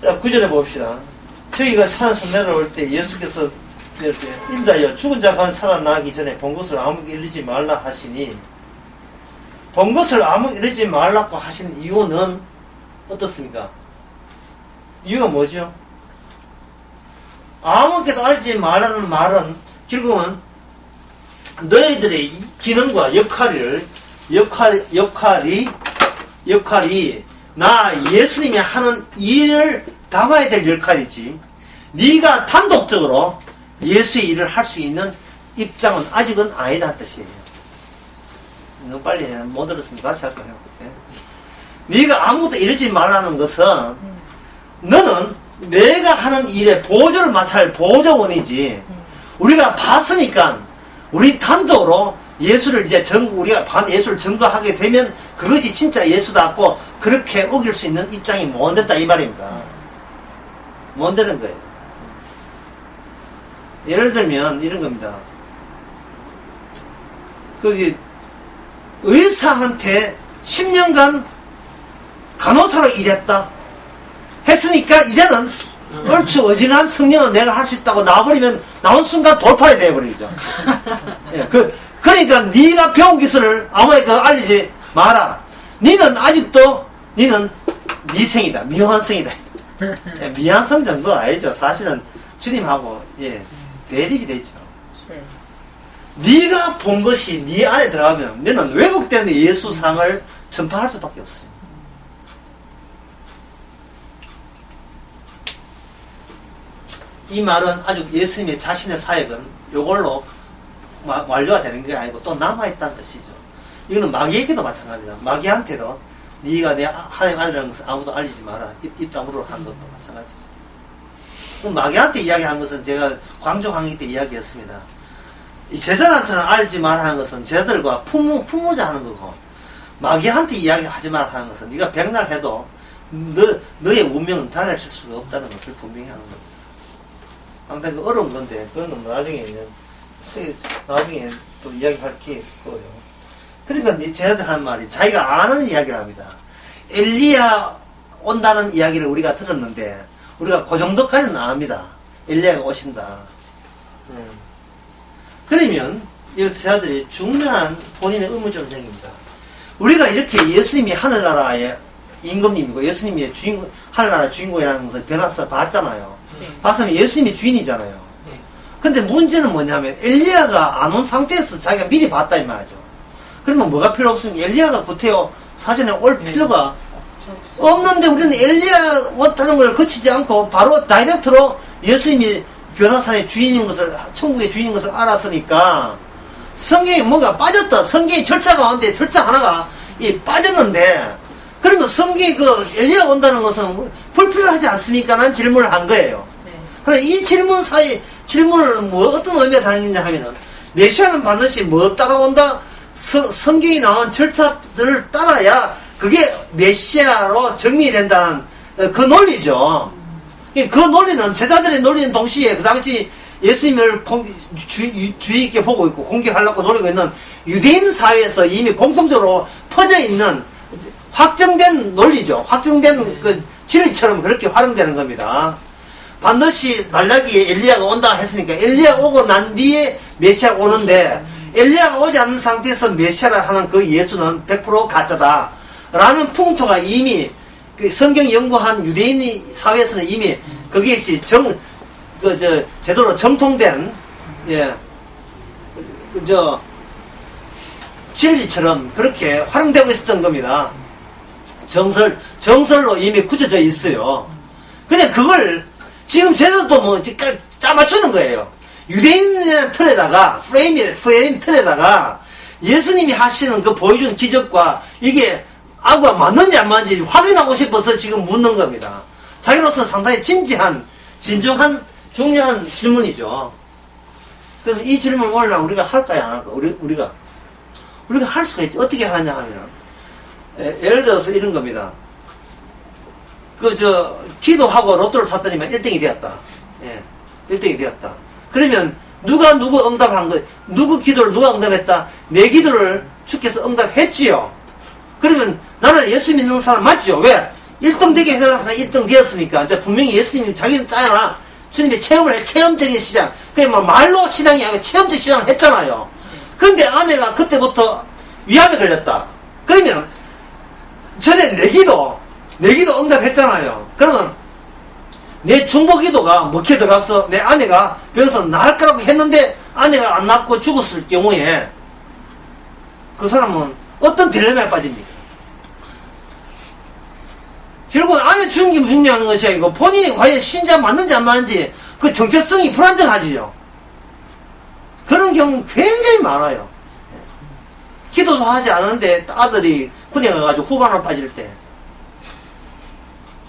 자, 9절에 봅시다. 저희가 산에서 내려올 때 예수께서 이렇게 인자여 죽은 자가 살아나기 전에 본 것을 아무에게 이르지 말라 하시니, 본 것을 아무에게 이르지 말라고 하신 이유는 어떻습니까? 이유가 뭐죠? 아무에게도 알지 말라는 말은 결국은 너희들의 기능과 역할이 나 예수님이 하는 일을 담아야 될 역할이지, 네가 단독적으로 예수의 일을 할 수 있는 입장은 아직은 아니다 뜻이에요. 너무 빨리 못 들었으니까 다시 할까요? 네. 네가 아무것도 이러지 말라는 것은 너는 내가 하는 일에 보조를 마찰 보조원이지. 우리가 봤으니까 우리 단독으로 예수를 이제 우리가 반 예수를 증거하게 되면 그것이 진짜 예수답고 그렇게 어길 수 있는 입장이 못 된다 이 말입니다. 못 되는 거예요. 예를 들면 이런 겁니다. 거기 의사한테 10년간 간호사로 일했다 했으니까 이제는 얼추 어지간한 성령은 내가 할 수 있다고 나와버리면 나온 순간 돌파해 돼버리죠. 예, 그러니까 네가 배운 기술을 아무에게 알리지 마라. 니는 아직도 니는 미생이다. 미완성이다. 예, 미완성 정도 아니죠. 사실은 주님하고 예, 대립이 되죠. 네가 본 것이 네 안에 들어가면 너는 왜곡된 예수상을 전파할 수밖에 없어요. 이 말은 아주 예수님의 자신의 사역은 이걸로 완료가 되는 게 아니고 또 남아있다는 뜻이죠. 이거는 마귀에게도 마찬가지입니다. 마귀한테도 네가 내 하나님 아들이라는 것을 아무도 알리지 마라. 입 다물어 한 것도 마찬가지죠. 마귀한테 이야기한 것은 제가 광주 강의 때 이야기했습니다. 이 제자한테는 알지 마라 하는 것은 제자들과 품무자 하는 거고, 마귀한테 이야기하지 마라 하는 것은 네가 백날 해도 너의 운명은 달라질 수가 없다는 것을 분명히 하는 겁니다. 상당히 어려운 건데 그거는 나중에 또 이야기할 기회 있을 거예요. 그러니까 제자들 하는 말이 자기가 아는 이야기를 합니다. 엘리야 온다는 이야기를 우리가 들었는데 우리가 그 정도까지는 안 합니다. 엘리야가 오신다. 그러면 이 제자들이 중요한 본인의 의문점을 생깁니다. 우리가 이렇게 예수님이 하늘나라의 임금님이고 예수님이 하늘나라 주인공이라는 것을 변화해서 봤잖아요. 봤으면 예수님이 주인이잖아요. 근데 문제는 뭐냐면 엘리야가 안 온 상태에서 자기가 미리 봤다 이 말이죠. 그러면 뭐가 필요 없습니까? 엘리야가 구태여 사전에 올 필요가 없는데 우리는 엘리야 왔다는 걸 거치지 않고 바로 다이렉트로 예수님이 변화산의 주인인 것을, 천국의 주인인 것을 알았으니까 성경에 뭔가 빠졌다. 성경의 절차 가운데 절차 하나가 빠졌는데, 그러면 성경에 엘리야 온다는 것은 불필요하지 않습니까? 라는 질문을 한 거예요. 그래, 이 질문을 어떤 의미가 다른냐 하면은, 메시아는 반드시 뭐 따라온다? 성경이 나온 절차들을 따라야 그게 메시아로 정리된다는 그 논리죠. 그 논리는 제자들의 논리는 동시에 그 당시 예수님을 주의 있게 보고 있고 공격하려고 노리고 있는 유대인 사회에서 이미 공통적으로 퍼져 있는 확정된 논리죠. 확정된 그 진리처럼 그렇게 활용되는 겁니다. 반드시 말라기에 엘리야가 온다 했으니까 엘리야 오고 난 뒤에 메시아가 오는데, 엘리야가 오지 않는 상태에서 메시아라 하는 그 예수는 100% 가짜다 라는 풍토가 이미 그 성경 연구한 유대인 사회에서는 이미 그것이 제대로 정통된, 진리처럼 그렇게 활용되고 있었던 겁니다. 정설로 이미 굳혀져 있어요. 근데 그걸 지금 제대로 짜맞추는 거예요. 유대인 틀에다가, 프레임 틀에다가 예수님이 하시는 그 보여준 기적과 이게 아구가 맞는지 안 맞는지 확인하고 싶어서 지금 묻는 겁니다. 자기로서 상당히 진중한 중요한 질문이죠. 그럼 이 질문 오늘 우리가 할까요, 안 할까요? 우리가 할 수가 있죠. 어떻게 하냐 하면, 예를 들어서 이런 겁니다. 기도하고 로또를 샀더니만 1등이 되었다. 1등이 되었다. 그러면 누구 응답한 거, 누구 기도를 누가 응답했다? 내 기도를 주께서 응답했지요. 그러면 나는 예수 믿는 사람 맞죠? 왜? 1등 되게 해달라고 1등 되었으니까. 이제 분명히 예수님이 자기는 짜잖아. 주님이 체험을 해. 체험적인 시장. 그게 말로 신앙이 아니고 체험적 시장을 했잖아요. 그런데 아내가 그때부터 위암에 걸렸다. 그러면 전에 내 기도 응답했잖아요. 그러면 내 중보 기도가 먹혀 들어가서 내 아내가 병에서 나을 거라고 했는데 아내가 안 낫고 죽었을 경우에 그 사람은 어떤 딜레마에 빠집니까? 결국 아내 죽은 게 중요한 것이 아니고 본인이 과연 신자 맞는지 안 맞는지 그 정체성이 불안정하지요. 그런 경우 굉장히 많아요. 기도도 하지 않은데 아들이 군에 가가지고 후반으로 빠질 때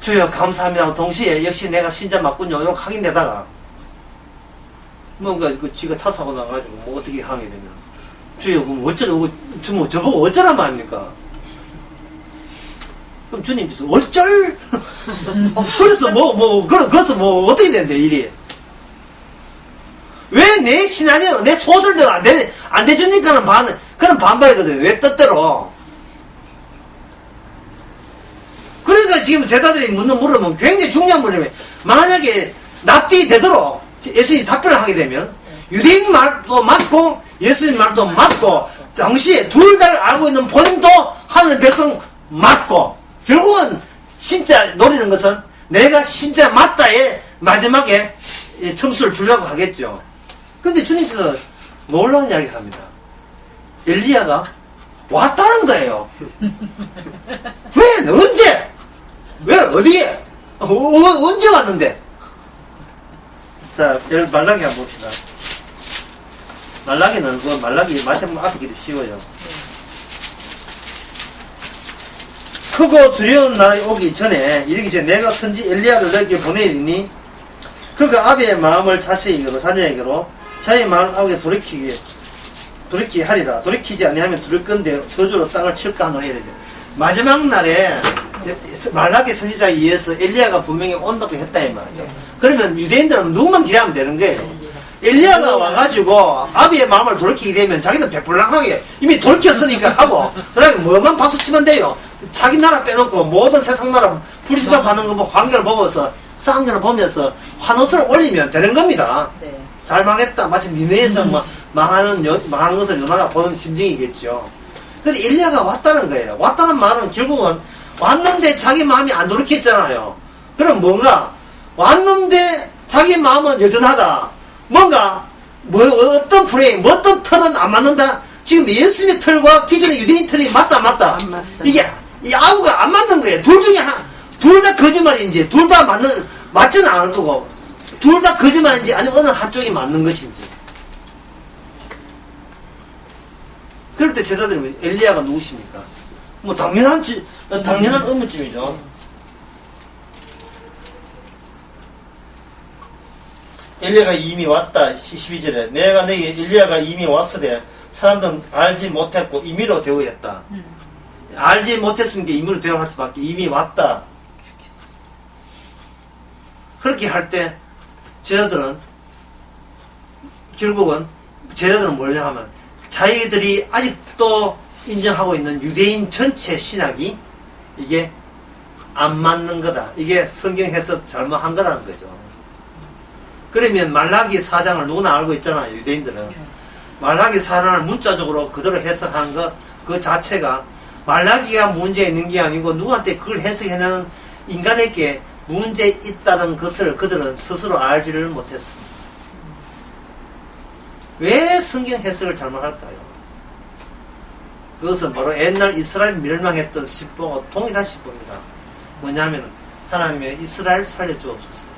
주여 감사합니다. 동시에 역시 내가 신자 맞군요. 이렇게 하긴 데다가 뭔가 그 지가 차 사고 나가지고 뭐 어떻게 하게 되면 주여 그럼 어쩌라고 저보고 어쩌라 말입니까? 그럼 주님께서 어쩔 그래서 그래서 뭐 어떻게 된대 일이? 왜 내 시나리오 내 소설대로 안 돼주니까는 그런 반발이거든. 왜 뜻대로? 그러니까 지금 제자들이 물으면 굉장히 중요한 물음이에요. 만약에 납득이 되도록 예수님이 답변을 하게 되면 유대인 말도 맞고 예수님 말도 맞고 당시에 둘 다 알고 있는 본인도 하는 백성 맞고 결국은 진짜 노리는 것은 내가 진짜 맞다에 마지막에 점수를 주려고 하겠죠. 근데 주님께서 놀라운 이야기를 합니다. 엘리야가 왔다는 거예요. 왜? 언제? 왜? 어디에? 언제 왔는데? 자, 말라기 한번 봅시다. 말라기는, 말라기, 마태 앞에 기도 쉬워요. 크고 두려운 날이 오기 전에, 이르기 전에 내가 선지 엘리야를 너에게 보내리니, 그가 아비의 마음을 자식에게로, 자녀에게로, 자의 마음을 아비에게 돌이키게 하리라. 돌이키지 아니하면 두를 건데, 저주로 땅을 칠까 하노라 이러죠. 마지막 날에, 말라기 선지자에 의해서 엘리야가 분명히 온다고 했다 이 말이죠. 그러면 유대인들은 누구만 기대하면 되는 거예요. 엘리야가 와가지고 아비의 마음을 돌이키게 되면 자기는 배불랑하게 이미 돌이켰으니까 하고 그 다음에 뭐만 박수치면 돼요. 자기 나라 빼놓고 모든 세상 나라 부리스바 받는 거 관계를 보면서 쌍전을 보면서 환호성을 올리면 되는 겁니다. 네. 잘 망했다. 마치 니네에서 망하는 것을 요나가 보는 심정이겠죠. 근데 엘리야가 왔다는 거예요. 왔다는 말은 결국은 왔는데 자기 마음이 안 돌이켰잖아요. 그럼 뭔가 왔는데 자기 마음은 여전하다. 뭔가 어떤 프레임, 어떤 틀은 안 맞는다. 지금 예수님의 틀과 기존의 유대인 틀이 맞다. 안 맞다. 이게 이 아우가 안 맞는 거예요. 둘 중에 둘 다 거짓말인지 둘 다 맞지는 않을 거고 둘 다 거짓말인지 아니면 어느 한쪽이 맞는 것인지. 그럴 때 제자들이 엘리야가 누구십니까? 뭐 당연한 의무쯤이죠. 엘리야가 이미 왔다. 12절에 내가 너에게 엘리야가 이미 왔으되 사람들은 알지 못했고 임의로 대우했다. 알지 못했으니까 임의로 대우할 수밖에. 이미 왔다. 그렇게 할 때 제자들은 결국은 제자들은 뭐냐 하면 자기들이 아직도 인정하고 있는 유대인 전체 신학이 이게 안 맞는 거다. 이게 성경 해석 잘못한 거라는 거죠. 그러면 말라기 4장을 누구나 알고 있잖아요. 유대인들은. 말라기 4장을 문자적으로 그대로 해석한 그 자체가 말라기가 문제 있는 게 아니고 누구한테 그걸 해석해내는 인간에게 문제 있다는 것을 그들은 스스로 알지를 못했습니다. 왜 성경 해석을 잘못할까요? 그것은 바로 옛날 이스라엘 멸망했던 십보와 동일한 십보입니다. 뭐냐면 하나님의 이스라엘 살려주옵소서.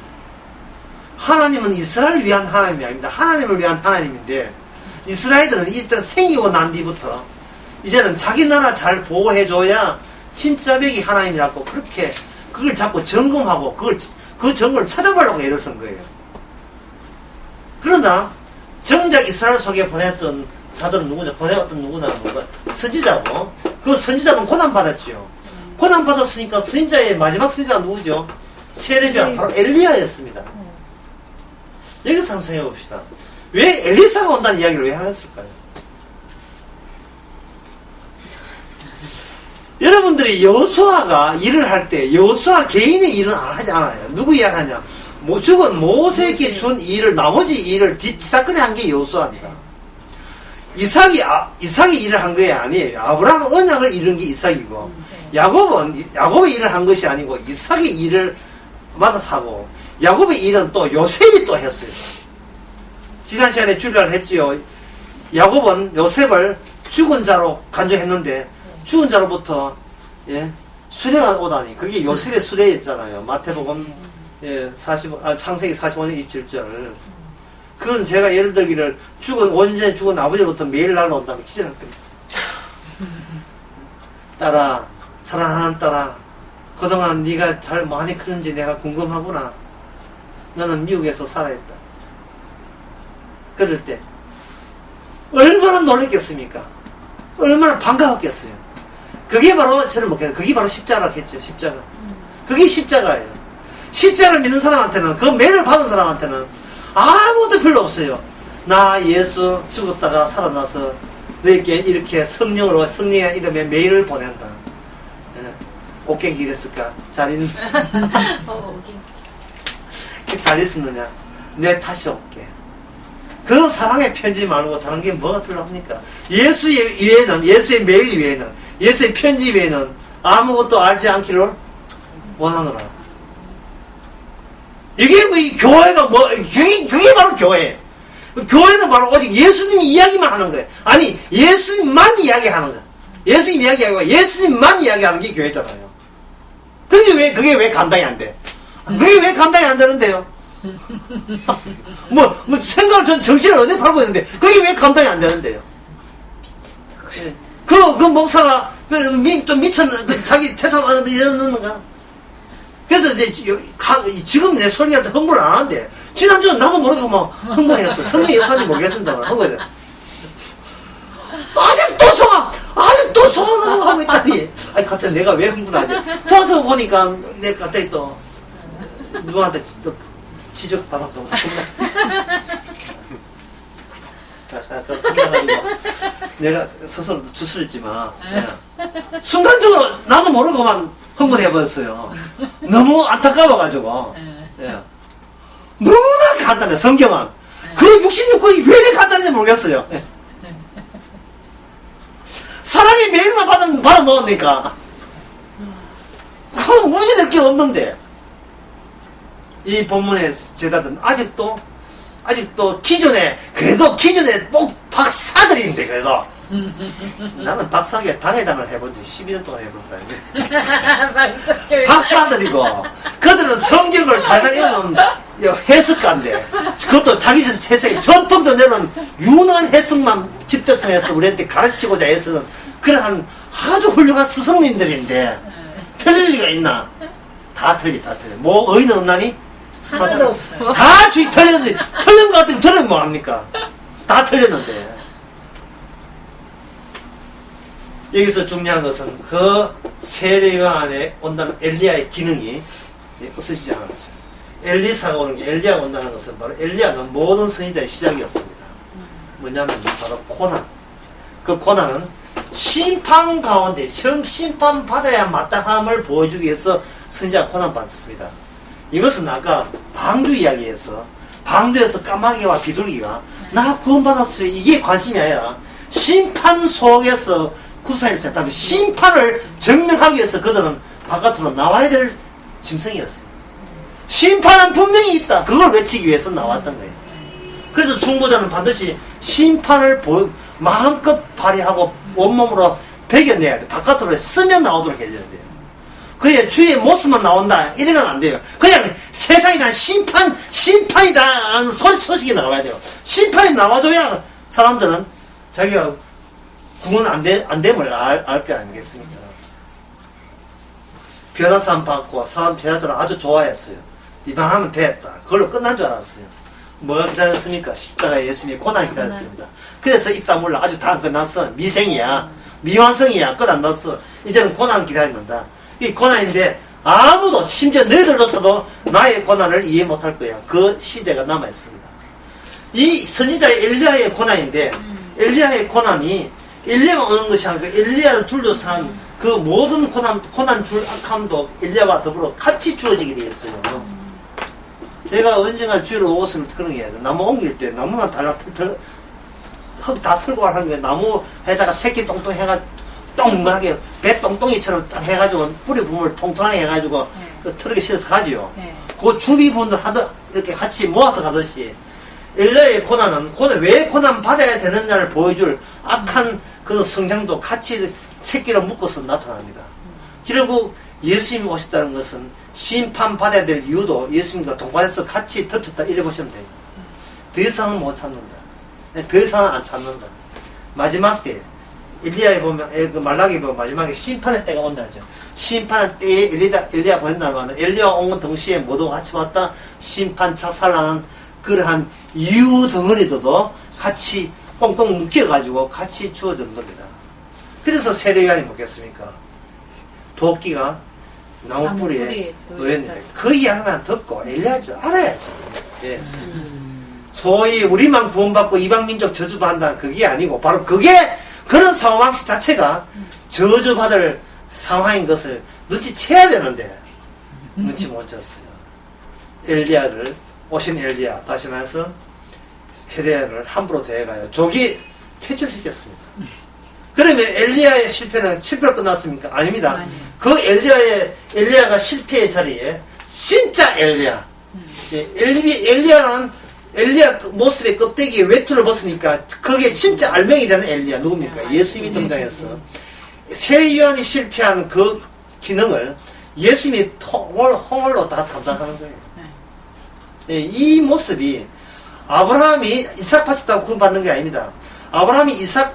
하나님은 이스라엘을 위한 하나님이 아닙니다. 하나님을 위한 하나님인데 이스라엘들은 일단 생기고 난 뒤부터 이제는 자기 나라 잘 보호해줘야 진짜 백이 하나님이라고 그렇게 그걸 자꾸 점검하고 그 점검을 찾아보려고 애를 쓴 거예요. 그러나 정작 이스라엘 속에 보냈던 자들은 누구냐? 보내왔던 누구나 선지자고 그 선지자는 고난받았지요. 고난받았으니까 선지자의 마지막 선지자가 누구죠? 세례자 바로 엘리야였습니다. 여기서 한번 생각해 봅시다. 왜 엘리사가 온다는 이야기를 왜 하랬을까요? 여러분들이 여호수아가 일을 할 때 여호수아 개인의 일은 하지 않아요. 누구 이야기하냐? 죽은 모세에게 준 일을 나머지 일을 뒷사건에 한 게 여호수아입니다. 이삭이 일을 한 게 아니에요. 아브라함 언약을 이룬 게 이삭이고 야곱의 일을 한 것이 아니고 이삭의 일을 맡아서 하고 야곱의 일은 또 요셉이 또 했어요. 지난 시간에 주일날 했지요. 야곱은 요셉을 죽은 자로 간주했는데 죽은 자로부터 수레가 오다니 그게 요셉의 수레였잖아요. 마태복음 창세기 45년 27절. 그건 제가 예를 들기를 온전히 죽은 아버지로부터 매일 날라온다면 기절할 겁니다. 딸아, 사랑하는 딸아, 그동안 네가 잘 많이 크는지 내가 궁금하구나. 너는 미국에서 살아있다. 그럴 때 얼마나 놀랬겠습니까? 얼마나 반가웠겠어요. 그게 바로 저를 먹겠어요. 그게 바로 십자가라고 했죠. 십자가. 그게 십자가예요. 십자가를 믿는 사람한테는, 그 매를 받은 사람한테는 아무것도 별로 없어요. 나 예수 죽었다가 살아나서 너에게 이렇게 성령의 이름에 메일을 보낸다. 옥갱기 됐을까? 잘 있었느냐? 내 다시 올게. 그 사랑의 편지 말고 다른 게 뭐가 필요합니까? 예수의 메일 이외에는, 예수의 편지 외에는 아무것도 알지 않기를 원하노라. 이게 뭐, 이 교회가 뭐, 그게 바로 교회. 교회는 바로 오직 예수님 이야기만 하는 거예요. 아니, 예수님만 이야기하는 거예요. 예수님 이야기하고 예수님만 이야기하는 게 교회잖아요. 그게 왜 감당이 안 돼? 그게 왜 감당이 안 되는데요? 생각을 전 정신을 어디 팔고 있는데, 그게 왜 감당이 안 되는데요? 그 목사가, 좀 미쳤나, 자기 퇴사하는 이러는가? 그래서 이제, 지금 내 소리할 때 흥분을 안 하는데, 지난주는 나도 모르고 막 흥분했어. 성령 여사인지 모르겠습니다만, 흥분했어. 아직도 소환을 하고 있다니. 아니, 갑자기 내가 왜 흥분하지? 와서 보니까, 내가 갑자기 또, 누구한테 또 지적받아서 흥분해가지고, 내가 스스로 추스렸지만, 순간적으로 나도 모르고만 흥분해버렸어요. 너무 안타까워가지고, 예. 너무나 간단해, 성경은. 그 66권이 왜 이렇게 간단한지 모르겠어요. 예. 사랑의 메일만 받아 놓으니까. 그 문제될 게 없는데. 이 본문의 제자들은 아직도 그래도 기존에 꼭 박사들인데, 그래도. 나는 박사학위 당회장을 해본 지 12년 동안 해본 사람이에요. 박사들이고, 그들은 성경을 달달 읽는 해석가인데, 그것도 자기 해석이 전통적으로는 유능한 해석만 집대성해서 우리한테 가르치고자 해서는 그러한 아주 훌륭한 스승님들인데, 틀릴 리가 있나? 다 틀려. 뭐, 의의는 없나니? 하나도 없어요. 다 틀렸는데, 틀린 것 같으면 틀리면 뭐합니까? 다 틀렸는데. 여기서 중요한 것은 그 세례요한 안에 온다는 엘리야의 기능이 없어지지 않았어요. 엘리사가 오는 게, 엘리야가 온다는 것은 바로 엘리야는 모든 선지자의 시작이었습니다. 뭐냐면 바로 고난. 그 고난은 심판 가운데 심판 받아야 마땅함을 보여주기 위해서 선지자가 고난 받습니다. 이것은 아까 방주 이야기에서, 방주에서 까마귀와 비둘기가 나 구원받았어요, 이게 관심이 아니라 심판 속에서 구사일 때 심판을 증명하기 위해서 그들은 바깥으로 나와야 될 짐승이었어요. 심판은 분명히 있다, 그걸 외치기 위해서 나왔던 거예요. 그래서 중보자는 반드시 심판을 마음껏 발휘하고 온몸으로 배겨내야 돼. 바깥으로 쓰면 나오도록 해줘야 돼요. 그의 주의 모습만 나온다, 이래는 안 돼요. 그냥 세상에 대한 심판이다 하는 소식이 나와야 돼요. 심판이 나와줘야 사람들은 자기가 구원 안 됨을 알 게 아니겠습니까? 변화산 받고 사람 제자들은 아주 좋아했어요. 이방하면 됐다, 그걸로 끝난 줄 알았어요. 뭐가 기다렸습니까? 십자가에 예수님이 고난이 기다렸습니다. 그래서 입 다물라. 아주 다 끝났어. 미생이야, 미완성이야, 끝 안 났어. 이제는 고난 기다린다. 이 고난인데 아무도, 심지어 너희들조차도 나의 고난을 이해 못할 거야. 그 시대가 남아있습니다. 이 선지자의 엘리야의 고난인데, 엘리야의 고난이 엘리야만 오는 것이 아니고 엘리야를 둘러싼 그 모든 고난 줄 악함도 엘리야와 더불어 같이 주어지게 되었어요. 제가 언젠가 주로 옷을 그런 게 해요. 나무 옮길 때 나무만 흙 다 틀고 하는 게, 나무에다가 새끼 똥똥 해가지고 동그랗게 배 똥똥이처럼 딱 해가지고 뿌리 부분을 통통하게 해가지고 그 트럭에 실어서 가지요. 그 주비 분들 이렇게 같이 모아서 가듯이 엘리야의 고난은 왜 고난 받아야 되느냐를 보여줄 악한 그 성장도 같이 새끼로 묶어서 나타납니다. 결국 예수님이 오셨다는 것은 심판 받아야 될 이유도 예수님과 동반해서 같이 덮쳤다, 이래 보시면 돼요. 더 이상은 못 참는다. 더 이상은 안 참는다. 마지막 때 엘리야에 보면 그 말라기 보면 마지막에 심판의 때가 온다죠. 심판의 때에 엘리야 보낸다면 엘리야 온 건 동시에 모두 같이 왔다 심판 착살하는 그러한 이유 덩어리들도 같이 꽁꽁 묶여가지고 같이 주어진 겁니다. 그래서 세례요한이 뭐겠습니까? 도끼가 나무 뿌리에 놓였는데 그 이야기만 듣고 엘리야인 줄 알아야지. 예. 소위 우리만 구원받고 이방민족 저주받는다는 그게 아니고 바로 그게 그런 사고방식 자체가 저주받을 상황인 것을 눈치채야 되는데 눈치 못 챘어요. 엘리야를 오신 엘리야 다시 말해서 세례를 함부로 대해가요. 조기 퇴출시켰습니다. 그러면 엘리야의 실패로 끝났습니까? 아닙니다. 아니요. 그 엘리야가 실패의 자리에 진짜 엘리야. 예, 엘리야는 엘리야 모습의 껍데기에 외투를 벗으니까 그게 진짜 알맹이 되는 엘리야 누굽니까? 예수님이 등장했어. 세례요한이 실패한 그 기능을 예수님이 홍을로 다 담당하는 거예요. 예, 이 모습이 아브라함이 이삭 바쳤다고 구원받는 게 아닙니다. 아브라함이 이삭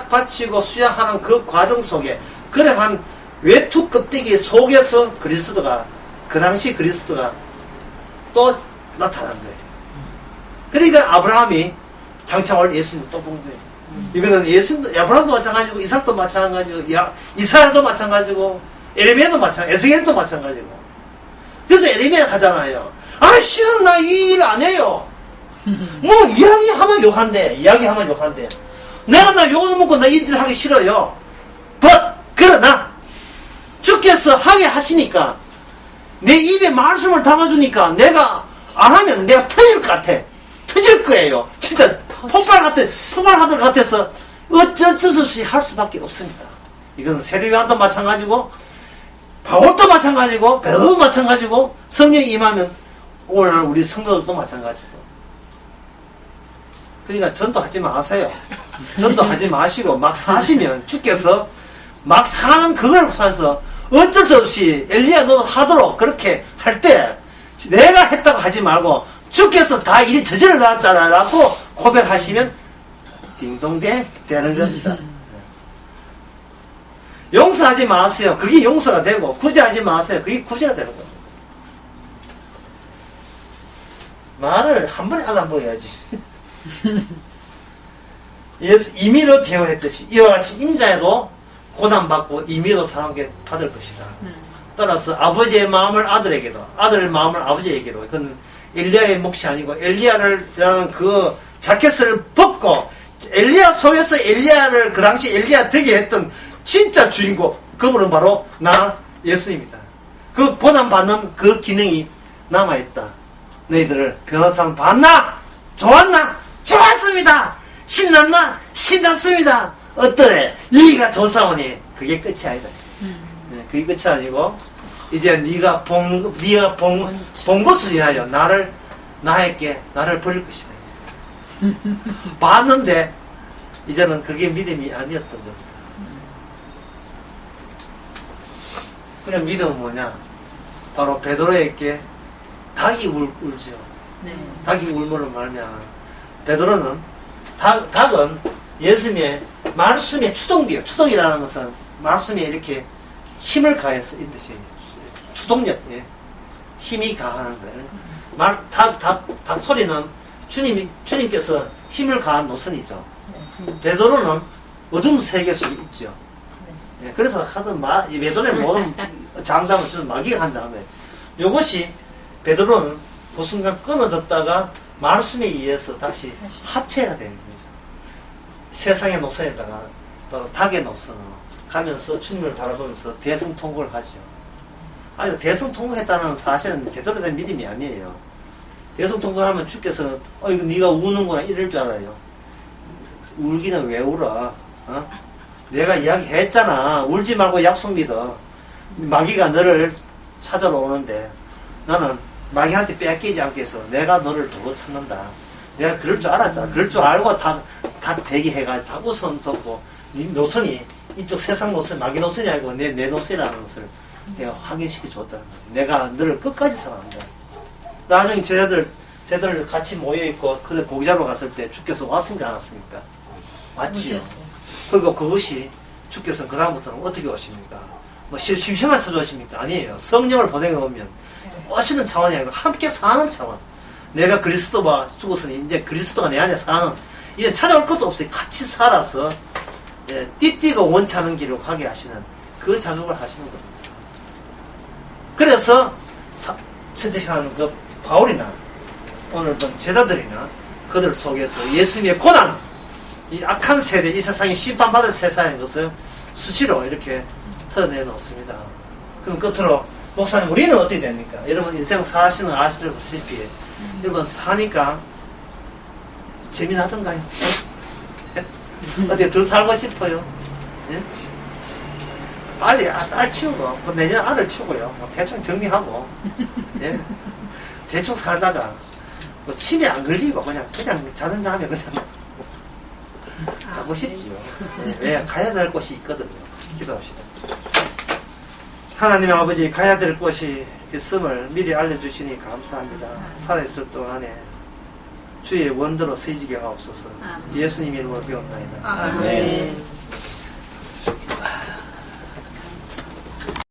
바치고 수양하는 그 과정 속에 그러한 외투 껍데기 속에서 그리스도가 그 당시 그리스도가 또 나타난 거예요. 그러니까 아브라함이 장차올 예수님을 또 본 거예요. 이거는 예수님도 아브라함도 마찬가지고 이삭도 마찬가지고 이사야도 마찬가지고 에레미야도 마찬가지고 에스겔도 마찬가지고. 그래서 에레미야 하잖아요. 아씨는 나 이 일 안 해요. 뭐 이야기하면 욕한대. 내가 나 욕을 먹고 나 이 일 하기 싫어요. 그러나 주께서 하게 하시니까 내 입에 말씀을 담아주니까 내가 안 하면 내가 터질 것 같아. 터질 거예요. 진짜 폭발하들 같아서 어쩔 수 없이 할 수밖에 없습니다. 이건 세례요한도 마찬가지고 바울도 마찬가지고 베드로도 마찬가지고 성령이 임하면 오늘 우리 성도들도 마찬가지고. 그러니까 전도하지 마세요. 전도하지 마시고 막 사시면 주께서 막 사는 그걸 사서 어쩔 수 없이 엘리야 너도 하도록 그렇게 할 때 내가 했다고 하지 말고 주께서 다 일 저질러놨잖아 라고 고백하시면 딩동댕 되는 겁니다. 용서하지 마세요. 그게 용서가 되고 구제하지 마세요. 그게 구제가 되는 겁니다. 말을 한 번에 알아보야지. 예수 임의로 대우했듯이 이와 같이 인자에도 고난받고 임의로 사랑하게 받을 것이다. 따라서 아버지의 마음을 아들에게도 아들의 마음을 아버지에게도 그건 엘리야의 몫이 아니고 엘리야라는 그 자켓을 벗고 엘리야 속에서 엘리야를 그 당시 엘리야 되게 했던 진짜 주인공 그분은 바로 나 예수입니다. 그 고난받는 그 기능이 남아있다. 너희들을 변호사는 봤나? 좋았나? 좋았습니다. 신났나? 신났습니다. 어떠래? 여기가 좋사오니 그게 끝이 아니다. 네, 그게 끝이 아니고 이제 네가 본 것을 위하여 나에게 나를 버릴 것이다. 봤는데 이제는 그게 믿음이 아니었던 겁니다. 그럼 믿음은 뭐냐? 바로 베드로에게 닭이 울죠. 네. 닭이 울므로 말미암아 베드로는 닭은 예수님의 말씀에 추동돼요. 추동이라는 것은 말씀에 이렇게 힘을 가해서 이 뜻이 추동력, 예. 힘이 가하는 거예요. 닭 소리는 주님께서 힘을 가한 노선이죠. 베드로는 어둠 세계 속에 있죠. 예, 그래서 하던 베드로의 모든 장담을 주는 마귀가 한 다음에 이것이 베드로는 그 순간 끊어졌다가 말씀에 의해서 다시 합체가 되는 거죠. 세상의 노선에다가 바로 닭의 노선으로 가면서 주님을 바라보면서 대성통곡을 하죠. 아니 대성통곡했다는 사실은 제대로 된 믿음이 아니에요. 대성통곡하면 주께서는 이거 네가 우는구나 이럴 줄 알아요. 울기는 왜 울어? 내가 이야기했잖아. 울지 말고 약속 믿어. 마귀가 너를 찾아러 오는데 나는 마귀한테 뺏기지 않게 해서 내가 너를 도로 찾는다. 내가 그럴 줄 알았잖아. 그럴 줄 알고 다 대기해가지고 다 우선 뒀고 네 노선이 이쪽 세상 노선 마귀 노선이 아니고 내 노선이라는 것을 내가 확인시켜 줬다는 거야. 내가 너를 끝까지 사랑한다. 나중에 제자들 같이 모여있고 그들 고기 잡으러 갔을 때 주께서 왔습니까 안 왔습니까? 왔지요. 그리고 그것이 주께서는 그다음부터는 어떻게 오십니까? 뭐 심심한 찾아오십니까? 아니에요. 성령을 보내오면 오시는 차원이 아니고 함께 사는 차원. 내가 그리스도와 죽었으니 이제 그리스도가 내 안에 사는, 이제 찾아올 것도 없어요. 같이 살아서 띠띠고 원치 않은 길로 가게 하시는 그 작업을 하시는 겁니다. 그래서 선택하는 그 바울이나 오늘 본 제자들이나 그들 속에서 예수님의 고난, 이 악한 세대, 이 세상에 심판받을 세상인 것을 수시로 이렇게 터내 놓습니다. 그럼 끝으로 목사님, 우리는 어떻게 됩니까? 여러분 인생 사시는 아시다시피 여러분 사니까 재미나던가요? 어디 더 살고 싶어요? 예? 빨리 딸 치우고 그 내년 아들 치우고요. 뭐 대충 정리하고 예? 대충 살다가 뭐 침이 안 걸리고 그냥 자는 잠에 그냥 가고 싶지요. 예, 왜 가야 될 곳이 있거든요. 기도합시다. 하나님 아버지, 가야 될 곳이 있음을 미리 알려주시니 감사합니다. 살아있을 동안에 주의 원대로 서지게 하옵소서. 예수님 이름으로 배옵나이다. 아멘.